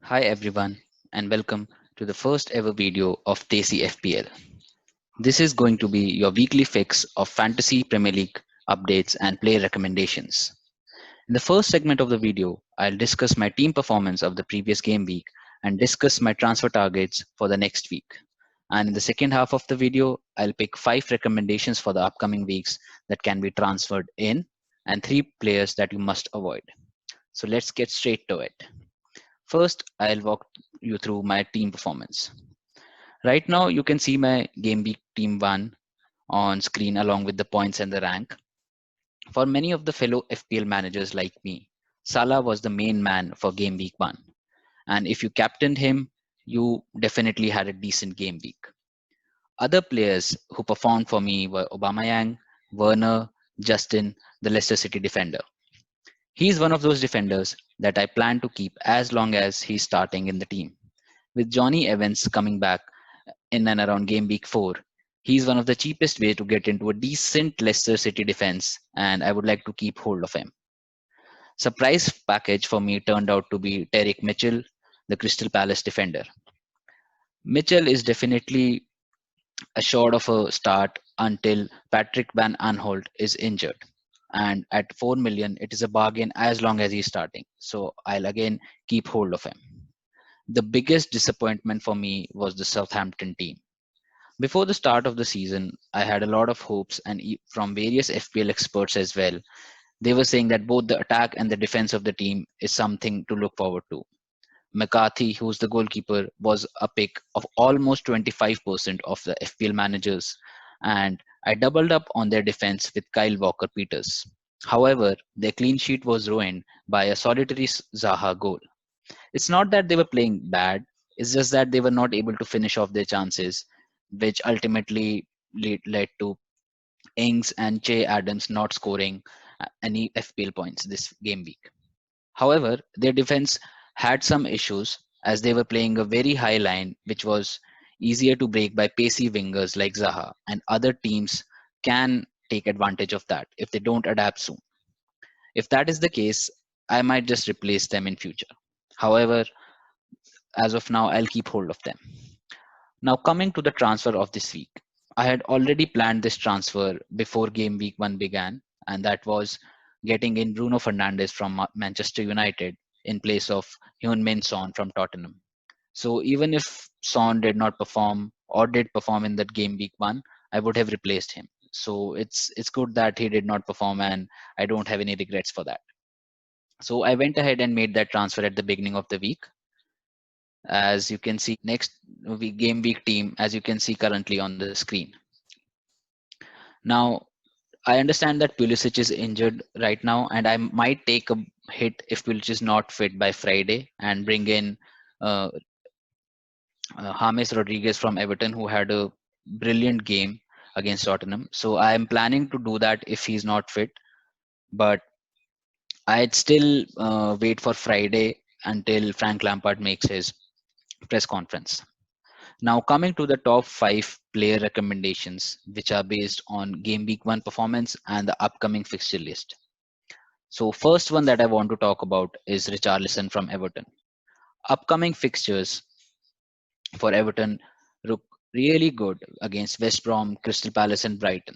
Hi everyone, and welcome to the first ever video of Desi FPL. This is going to be your weekly fix of fantasy Premier League updates and player recommendations. In the first segment of the video, I'll discuss my team performance of the previous game week and discuss my transfer targets for the next week. And in the second half of the video, I'll pick 5 recommendations for the upcoming weeks that can be transferred in and 3 players that you must avoid. So let's get straight to it. First, I'll walk you through my team performance. Right now, you can see my game week team 1 on screen along with the points and the rank. For many of the fellow FPL managers like me, Salah was the main man for game week 1. And if you captained him, you definitely had a decent game week. Other players who performed for me were Aubameyang, Werner, Justin, the Leicester City defender. He's one of those defenders that I plan to keep as long as he's starting in the team. With Johnny Evans coming back in and around game week 4, he's one of the cheapest way to get into a decent Leicester City defense, and I would like to keep hold of him. Surprise package for me turned out to be Derek Mitchell, the Crystal Palace defender. Mitchell is definitely assured of a start until Patrick Van Aanholt is injured. And at 4 million, it is a bargain as long as he's starting. So I'll again keep hold of him. The biggest disappointment for me was the Southampton team. Before the start of the season, I had a lot of hopes, and from various FPL experts as well, they were saying that both the attack and the defense of the team is something to look forward to. McCarthy, who's the goalkeeper, was a pick of almost 25% of the FPL managers, and I doubled up on their defense with Kyle Walker Peters. However, their clean sheet was ruined by a solitary Zaha goal. It's not that they were playing bad, it's just that they were not able to finish off their chances, which ultimately led to Ings and Che Adams not scoring any FPL points this game week. However, their defense had some issues as they were playing a very high line, which was easier to break by pacey wingers like Zaha, and other teams can take advantage of that if they don't adapt soon. If that is the case, I might just replace them in future. However, as of now, I'll keep hold of them. Now, coming to the transfer of this week, I had already planned this transfer before game week 1 began, and that was getting in Bruno Fernandes from Manchester United in place of Heung-min Son from Tottenham. So even if Son did not perform or did perform in that game week 1, I would have replaced him. So it's good that he did not perform, and I don't have any regrets for that. So I went ahead and made that transfer at the beginning of the week. As you can see, next week, game week team, as you can see currently on the screen. Now, I understand that Pulisic is injured right now, and I might take a hit if Pulisic is not fit by Friday and bring in uh, James Rodriguez from Everton, who had a brilliant game against Tottenham. So I am planning to do that if he's not fit, but I'd still wait for Friday until Frank Lampard makes his press conference. Now, coming to the top 5 player recommendations, which are based on game week 1 performance and the upcoming fixture list. So, first one that I want to talk about is Richarlison from Everton. Upcoming fixtures for Everton look really good against West Brom, Crystal Palace, and Brighton.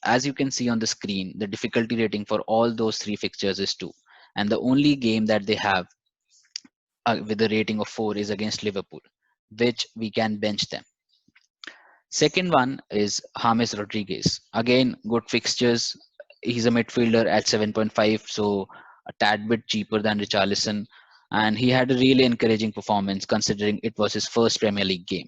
As you can see on the screen, the difficulty rating for all those 3 fixtures is 2. And the only game that they have with a rating of 4 is against Liverpool, which we can bench them. Second one is James Rodriguez. Again, good fixtures. He's a midfielder at 7.5, so a tad bit cheaper than Richarlison. And he had a really encouraging performance considering it was his first Premier League game.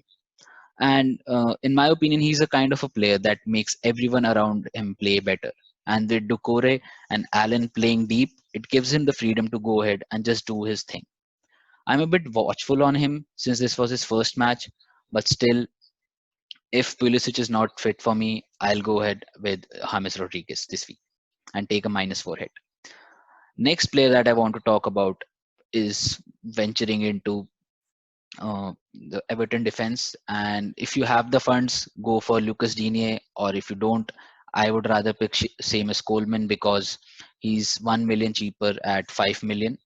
And in my opinion, he's a kind of a player that makes everyone around him play better. And with Ducore and Allen playing deep, it gives him the freedom to go ahead and just do his thing. I'm a bit watchful on him since this was his first match, but still, if Pulisic is not fit for me, I'll go ahead with James Rodriguez this week and take a -4 hit. Next player that I want to talk about is venturing into the Everton defense. And if you have the funds, go for Lucas Digne, or if you don't, I would rather pick Seamus Coleman because he's 1 million cheaper at 5 million.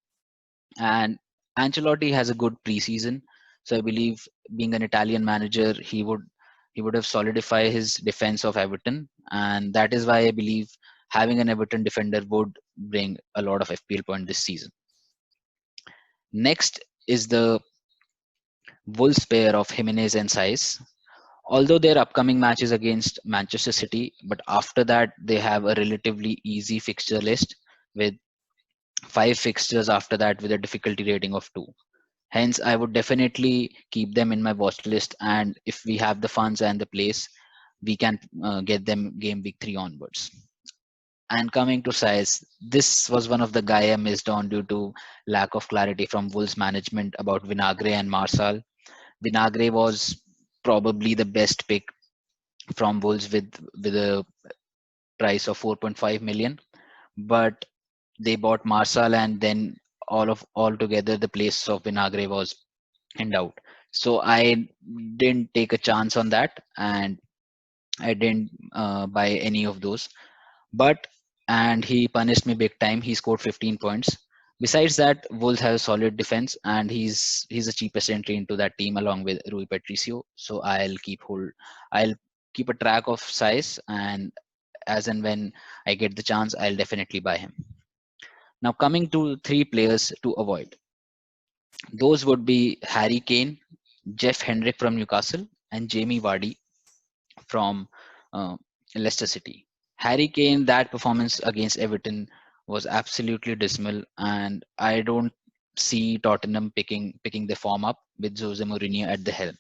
And Ancelotti has a good preseason, so I believe being an Italian manager, he would have solidified his defense of Everton, and that is why I believe having an Everton defender would bring a lot of FPL points this season. Next is the Wolves pair of Jimenez and Saiz. Although their upcoming match is against Manchester City, but after that they have a relatively easy fixture list with 5 fixtures after that with a difficulty rating of 2. Hence, I would definitely keep them in my watch list, and if we have the funds and the place, we can get them game week 3 onwards. And coming to size, this was one of the guy I missed on due to lack of clarity from Wolves management about Vinagre and Marsal. Vinagre was probably the best pick from Wolves with a price of 4.5 million, but they bought Marsal, and then altogether the place of Vinagre was in doubt. So I didn't take a chance on that, and I didn't buy any of those. But and he punished me big time. He scored 15 points. Besides that, Wolves has a solid defense, and he's the cheapest entry into that team along with Rui Patricio. So I'll keep a track of size, and as and when I get the chance, I'll definitely buy him. Now coming to 3 players to avoid, those would be Harry Kane, Jeff Hendrick from Newcastle, and Jamie Vardy from uh, Leicester City. Harry Kane, that performance against Everton was absolutely dismal, and I don't see Tottenham picking the form up with Jose Mourinho at the helm.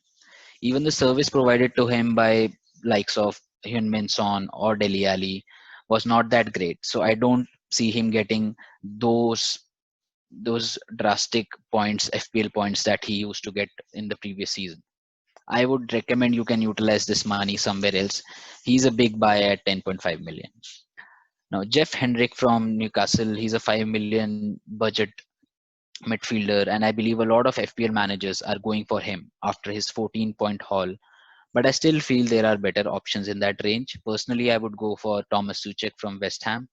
Even the service provided to him by likes of Hyun-Min Son or Dele Alli was not that great. So I don't see him getting those drastic points, FPL points that he used to get in the previous season. I would recommend you can utilize this money somewhere else. He's a big buy at 10.5 million. Now, Jeff Hendrick from Newcastle, he's a 5 million budget midfielder, and I believe a lot of FPL managers are going for him after his 14-point haul. But I still feel there are better options in that range. Personally, I would go for Thomas Suchek from West Ham.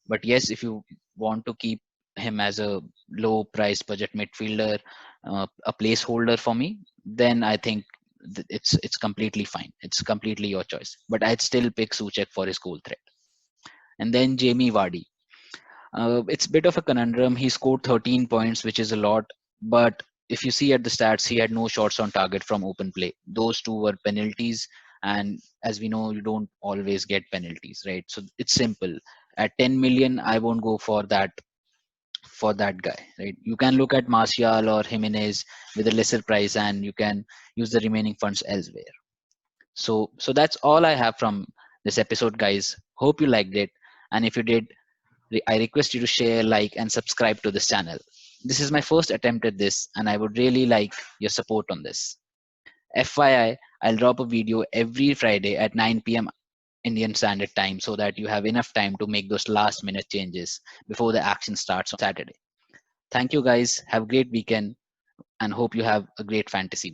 But yes, if you want to keep him as a low price budget midfielder, a placeholder for me, then I think it's completely fine. It's completely your choice. But I'd still pick Suchek for his goal threat. And then Jamie Vardy. It's a bit of a conundrum. He scored 13 points, which is a lot. But if you see at the stats, he had no shots on target from open play. Those two were penalties. And as we know, you don't always get penalties, right? So it's simple. At 10 million, I won't go for that guy, right? You can look at Martial or Jimenez with a lesser price, and you can use the remaining funds elsewhere. So that's all I have from this episode, guys. Hope you liked it. And if you did, I request you to share, like, and subscribe to this channel. This is my first attempt at this, and I would really like your support on this. FYI, I'll drop a video every Friday at 9 p.m. Indian Standard Time so that you have enough time to make those last minute changes before the action starts on Saturday. Thank you, guys. Have a great weekend, and hope you have a great fantasy week.